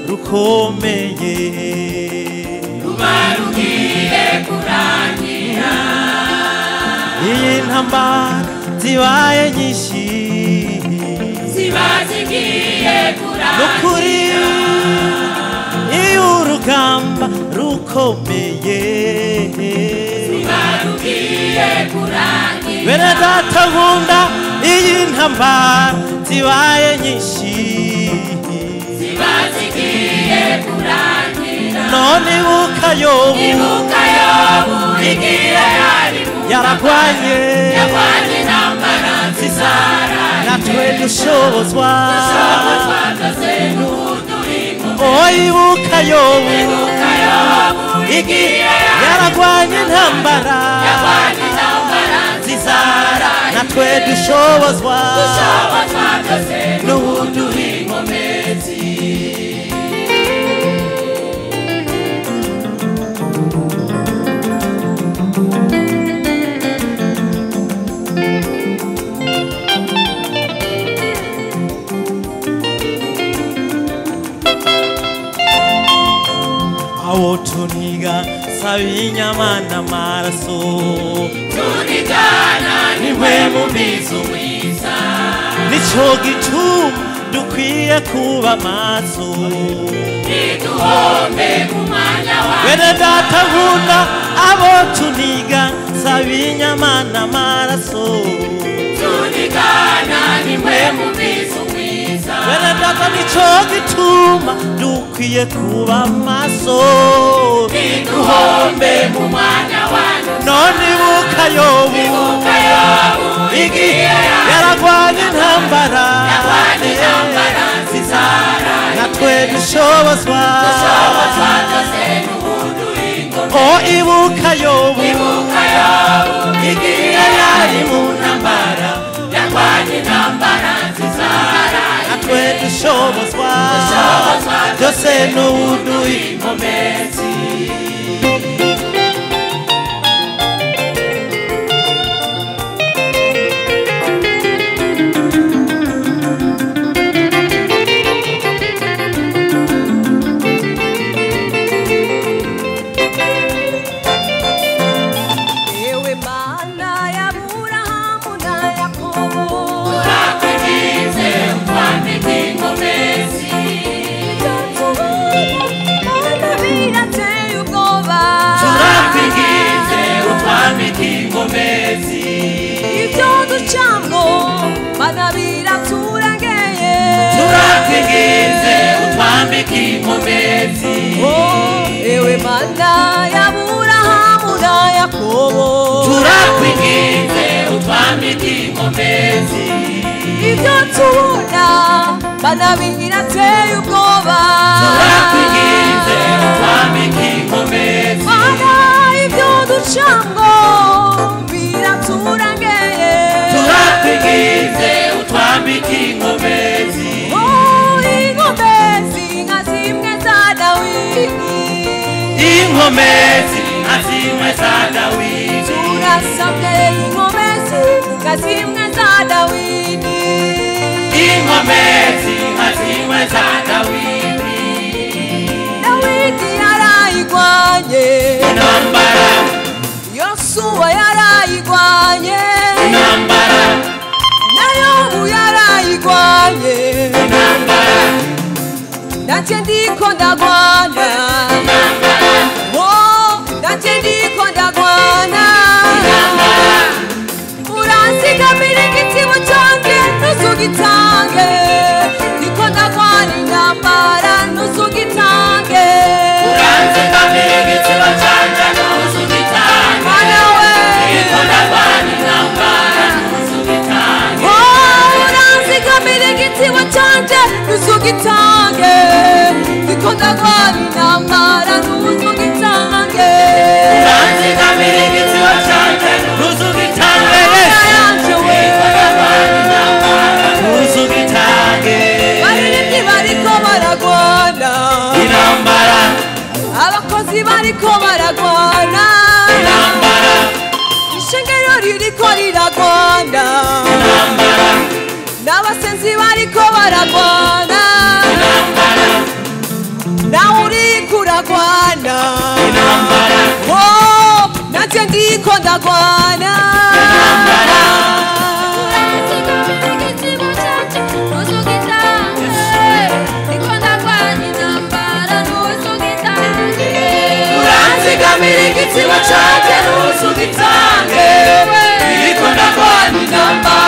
rukomeye ruba rugiye kurangira iyi ntambara zibaye nyinshi ziba zigiye kurangira nukuri iyo urugamba rukomeye ruba rugiye kurangira bene data nkunda iyi ntambara zibaye nyinshi ziba zigiye kurangira none ibuka Yobu igihe yaragwanye intambara zizara natwe dushobozwa byose n'uduhingo ibuka Yobu igihe yaragwanye intambara zizara natwe dushobozwa byose n'uduhingo mezi awo tuniga sabinyama n'amaraso tunigana niwe mubizi mwiza nico gituma dukwiye kuba maso niduhombe mu mwanya wawe bene data nkunda abo tuniga sabinyama n'amaraso tunigana niwe mubizi mwiza bene data nico gituma dukwiye kuba maso niduhombe mu mwanya wawe none ibuka Yobu igihe yaragwanye intambara zizara natwe dushobozwa byose n'uduhingo ibuka Yobu igihe yari mu ntambara yarwanye intambara zizara natwe dushobozwa byose n'uduhingo mezi ewe mana y'Aburahamu na Yakobo turakwigize utwambike inkomezi ibyo tubona bana birateye ubwoba turakwigize utwambike inkomezi mana ibyo ducamo biraturangeye turakwigize utwambike inkomezi inkomezi nka zimwe za Dawidi inkomezi nka zimwe za Dawidi turasabye inkomezi nka zimwe za Dawidi inkomezi nka zimwe za Dawidi Dawidi yarayigwanye intambara Yosuwa yarayigwanye intambara na Yobu yarayigwanye intambara nanje ndiko ndagwana nanje ndiko ndagwana uransigamira igitibo cyanjye ntuzugitange ndiko ndagwana intambara ntuzugitange uransigamira igitibo cyanjye ntuzugitange mana we ndiko ndagwana intambara ntuzugitange uransigamira igitibo cyanjye ntuzugitange ndiko ndagwana intambara ntuzugitange uransigamira igitibo cyanjye ntuzugitange ntuzugitange baririmbyi bariko baragwana intambara abakozi bariko baragwana intambara ishengero ririko riragwana n'abasenzi bariko baragwana ndagwana intambara oh nanjye ndiko ndagwana Mirigiti wachache nusu gitange, niko ndagwana intambara